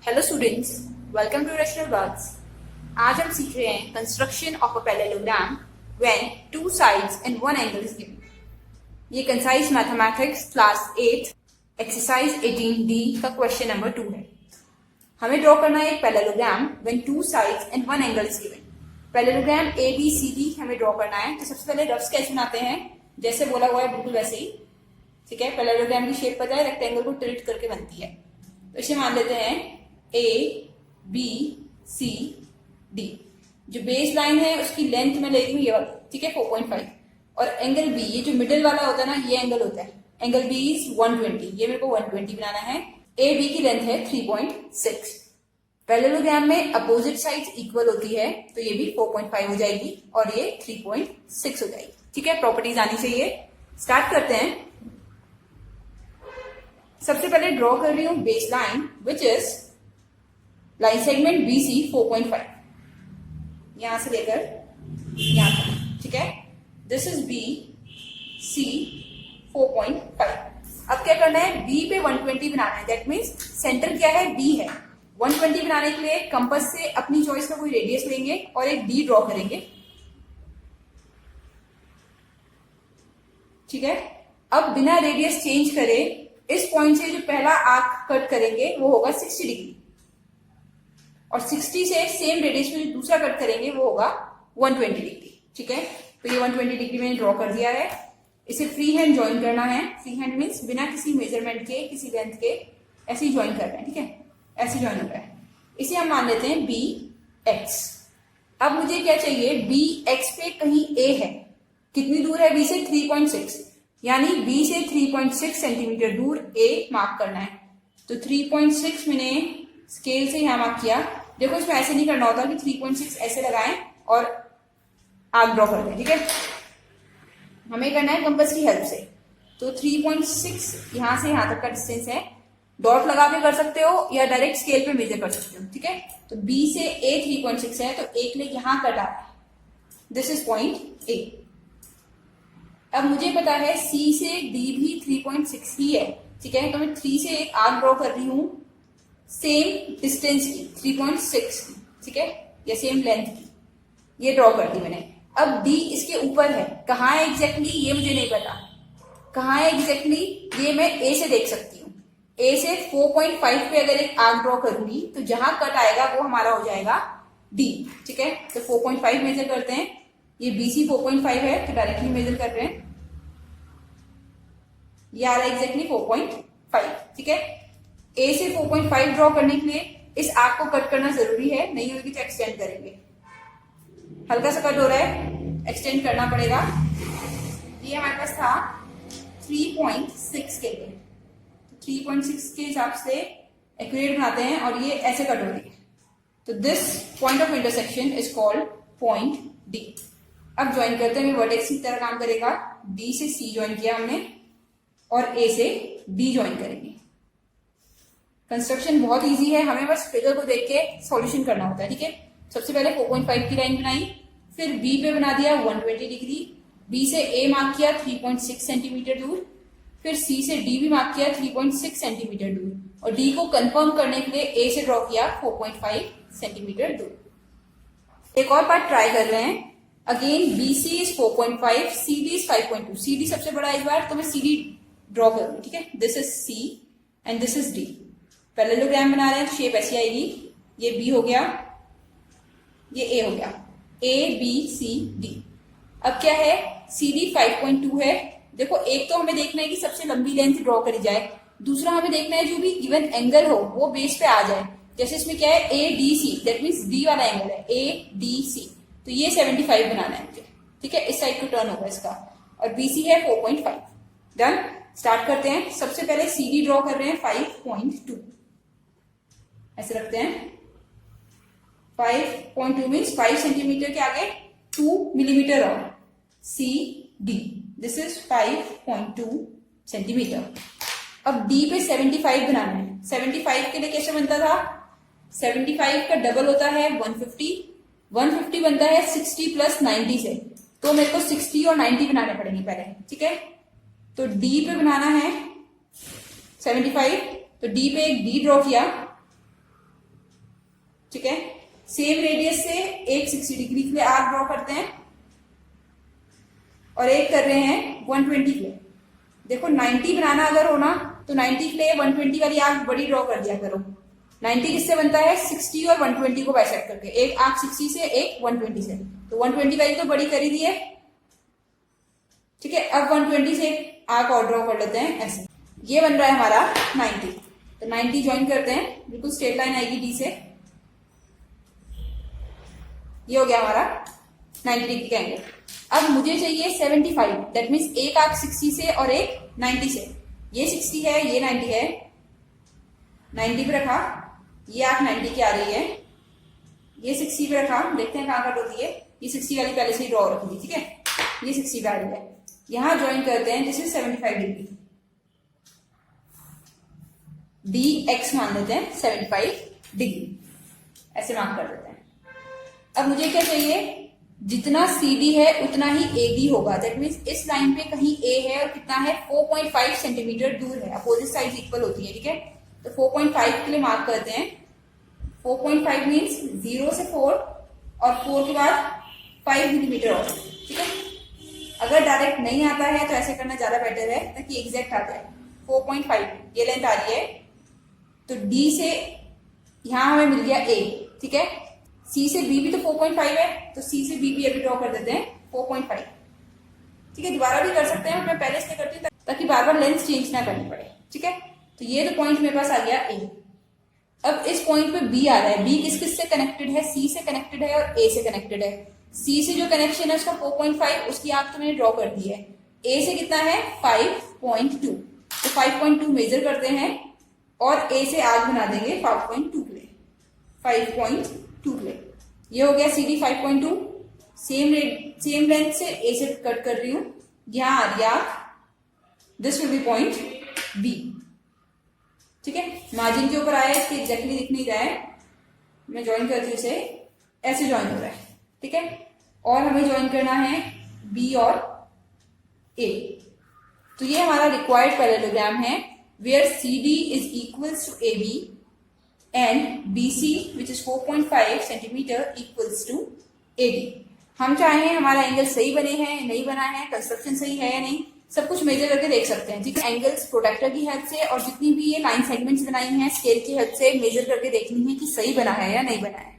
Hello students, welcome to Rational Words. आज हम सीख रहे हैं construction of a parallelogram when two sides and one angle is given. ये concise mathematics class 8 exercise 18D का question number 2 है। हमें ड्रॉ करना है एक parallelogram when two sides and one angle is given. Parallelogram ABCD हमें draw करना है। तो सबसे पहले रफ स्केच बनाते हैं, जैसे बोला हुआ है बिल्कुल वैसे ही। ठीक है, पैरेललोग्राम की शेप पता है, रेक्टेंगल को टिल्ट करके बनती है। तो इसे मान लेते हैं ABCD। जो बेस लाइन है उसकी लेंथ में ले रही हूँ ये वाली, ठीक है, 4.5। और एंगल B, ये जो मिडिल वाला होता है ना, ये एंगल होता है। एंगल B इज 120, ये मेरे को 120 बनाना है। AB की लेंथ है 3.6। पैरेललोग्राम में अपोजिट साइड्स इक्वल होती है, तो ये भी 4.5 हो जाएगी और ये 3.6 हो जाएगी। ठीक है, प्रॉपर्टीज आनी चाहिए। स्टार्ट करते हैं। सबसे पहले ड्रॉ कर रही हूं base line which is line segment BC 4.5, यहां से लेकर यहां तक। ठीक है, दिस इज BC 4.5। अब क्या करना है, B पे 120 बनाना है। दैट मीन्स सेंटर क्या है, B है। 120 बनाने के लिए कंपास से अपनी चॉइस का कोई रेडियस लेंगे और एक D ड्रॉ करेंगे। ठीक है, अब बिना रेडियस चेंज करे इस पॉइंट से जो पहला आर्क कट करेंगे वो होगा 60 डिग्री, और 60 से सेम रेडियस में जो दूसरा कट करेंगे वो होगा 120 डिग्री। ठीक है, तो ये 120 डिग्री मैंने ड्रॉ कर दिया है। इसे फ्री हैंड ज्वाइन करना है। फ्री हैंड मीन्स बिना किसी मेजरमेंट के, किसी लेंथ के, ऐसे ही ज्वाइन कर रहे हैं। ठीक है, ऐसे ज्वाइन हो रहा है। इसे हम मान लेते हैं BX। अब मुझे क्या चाहिए, BX पे कहीं A है। कितनी दूर है B से, 3.6, यानी B से 3.6 सेंटीमीटर दूर A मार्क करना है। तो 3.6 मैंने स्केल से यहां मार्क किया। देखो, इसमें ऐसे नहीं करना होता कि 3.6 ऐसे लगाएं और आर्क ड्रॉ कर दें। ठीक है, हमें करना है कंपास की हेल्प से। तो 3.6 यहां से यहां तक का डिस्टेंस है। डॉट लगा के कर सकते हो या डायरेक्ट स्केल पे मेजर कर सकते हो। ठीक है, तो B से A 3.6 है, तो A के लिए यहां कट आ रहा है। This is point A। अब मुझे पता है C से D भी 3.6 ही है। ठीक है, तो मैं 3 से एक आर्क ड्रॉ कर रही हूं सेम डिस्टेंस की, 3.6 की। ठीक है, या सेम लेंथ की, ये ड्रॉ कर दी मैंने। अब D इसके ऊपर है, कहाँ है एग्जैक्टली ये मुझे नहीं पता। कहाँ है एग्जैक्टली ये मैं A से देख सकती हूँ। A से 4.5 पे अगर एक आर्क ड्रॉ करूंगी तो जहां कट आएगा वो हमारा हो जाएगा D। ठीक है, तो 4.5 मेजर करते हैं। ये BC 4.5 है, तो डायरेक्टली मेजर कर रहे हैं। ये आ रहा है एग्जैक्टली 4.5। ठीक है, A से 4.5 ड्रॉ करने के लिए इस आर्क को कट करना जरूरी है, नहीं होगी तो एक्सटेंड करेंगे। हल्का सा कट हो रहा है, एक्सटेंड करना पड़ेगा। ये हमारे पास था 3.6 के लिए। 3.6 के हिसाब से एक्यूरेट बनाते हैं और ये ऐसे कट हो रही है। तो this point of intersection is called point D। अब ज्वाइन करते हैं, वर्टेक्स की तरह काम करेगा। D से C ज्वाइन किया हमने और A से D ज्वाइन करेंगे। कंस्ट्रक्शन बहुत इजी है, हमें बस फिगर को देख के सॉल्यूशन करना होता है। ठीक है, सबसे पहले 4.5 की लाइन बनाई, फिर B पे बना दिया 120 डिग्री। B से A मार्क किया 3.6 सेंटीमीटर दूर, फिर C से D भी मार्क किया 3.6 सेंटीमीटर दूर, और D को कंफर्म करने के लिए A से ड्रॉ किया 4.5 सेंटीमीटर दूर। एक और पार्ट ट्राई कर रहे हैं। Again BC is 4.5, CD is 5.2। CD सबसे बड़ा इस बार, तो मैं CD ड्रॉ करूंगी। ठीक है, this is C and this is D। Parallelogram बना रहे हैं, शेप ऐसी आएगी। ये B हो गया, ये A हो गया, ABCD। अब क्या है, CD 5.2 है। देखो, एक तो हमें देखना है कि सबसे लंबी लेंथ ड्रॉ करी जाए, दूसरा हमें देखना है जो भी गिवन एंगल हो वो बेस पे आ जाए। जैसे इसमें क्या है, ADC, दैट मीन्स D वाला एंगल है, ADC, तो ये 75 बनाना है मुझे। ठीक है, इस साइड को टर्न होगा इसका, और BC है 4.5। डन, स्टार्ट करते हैं। सबसे पहले CD ड्रॉ कर रहे हैं 5.2, ऐसे रखते हैं। 5.2 मीन्स 5 सेंटीमीटर के आगे 2 मिलीमीटर और CD, दिस इज 5.2 सेंटीमीटर। अब D पे 75 बनाना है। 75 के लिए कैसे बनता था, 75 का डबल होता है 150। 150 बनता है 60 प्लस 90 से, तो मेरे को 60 और 90 बनाने पड़ेंगे पहले। ठीक है, तो D पे बनाना है 75, तो D पे एक D ड्रॉ किया, ठीक है। सेम रेडियस से एक 60 डिग्री के लिए आर्क ड्रॉ करते हैं और एक कर रहे हैं 120 के लिए। देखो 90 बनाना अगर हो ना तो 90 के लिए 120 वाली आर्क बड़ी ड्रॉ कर दिया करो। 90 किससे बनता है? 60 और 120 को बाइसेक्ट करके, एक आर्क 60 से एक 120 से, तो 120 वाली तो बड़ी कर ही दी है, ठीक है। अब 120 से एक आर्क और ड्रॉ कर लेते हैं ऐसे, ये बन रहा है हमारा 90। तो 90 ज्वाइन करते हैं, बिल्कुल स्ट्रेट लाइन आएगी डी से, ये हो गया हमारा 90 डिग्री का एंगल। अब मुझे चाहिए 75, दैट मीन्स एक आर्क 60 से और एक 90 से। ये 60 है, ये 90 है, 90 पे रखा, ये आर्क 90 की आ रही है, ये 60 पे रखा, देखते हैं कहाँ कट होती है। ये 60 वाली पहले से ही ड्रॉ रखी थी, ठीक है, ये 60 पे आ रही है। यहां ज्वाइन करते हैं, this is 75 degree, D x मान लेते हैं 75 डिग्री, ऐसे मार्क कर देते हैं। अब मुझे क्या चाहिए? जितना CD है उतना ही AD होगा, दैट मीन्स इस लाइन पे कहीं A है और कितना है 4.5 सेंटीमीटर दूर है, अपोजिट साइड इक्वल होती है, ठीक है। तो 4.5 के लिए मार्क करते हैं। 4.5 मीन्स 0 से 4 और 4 के बाद 5 मिलीमीटर और, ठीक है। अगर डायरेक्ट नहीं आता है तो ऐसे करना ज्यादा बेटर है ताकि एग्जैक्ट आ जाए। 4.5 ये लेंथ आ रही है, तो D से यहां हमें मिल गया A, ठीक है। C से B भी तो 4.5 है, तो C से B भी अभी ड्रॉ कर देते हैं 4.5, ठीक है। दोबारा भी कर सकते हैं, मैं पहले इसलिए करती हूँ ताकि बार बार लेंथ चेंज ना करनी पड़े, ठीक है। तो ये तो पॉइंट मेरे पास आ गया A। अब इस पॉइंट पे B आ रहा है, B किस किस से कनेक्टेड है? C से कनेक्टेड है और A से कनेक्टेड है। C से जो कनेक्शन है उसका 4.5, उसकी आर्क तो मैंने ड्रॉ कर दी है। A से कितना है? 5.2, तो 5.2 मेजर करते हैं और A से आर्क बना देंगे 5.2 के लिए, 5.2 के लिए। ये हो गया CD 5.2, सेम लेंथ से A से कट कर रही हूं, यहां आ रही है arc, this will be point B, ठीक है। मार्जिन के ऊपर आया, इसके एग्जैक्टली दिख नहीं रहा है, मैं ज्वाइन करती हूँ इसे, ऐसे ज्वाइन हो रहा है, ठीक है। और हमें ज्वाइन करना है B और A। तो ये हमारा रिक्वायर्ड पैरेललोग्राम है, where CD is equals to AB and BC which is 4.5 centimetre equals to AD। हम चाहें हमारा एंगल सही बने हैं, नहीं बना है, कंस्ट्रक्शन सही है या नहीं, सब कुछ मेजर करके देख सकते हैं, ठीक है। एंगल्स प्रोटेक्टर की हेल्प से और जितनी भी ये लाइन सेगमेंट्स बनाई हैं स्केल की हेल्प से मेजर करके देखनी है कि सही बना है या नहीं बना है।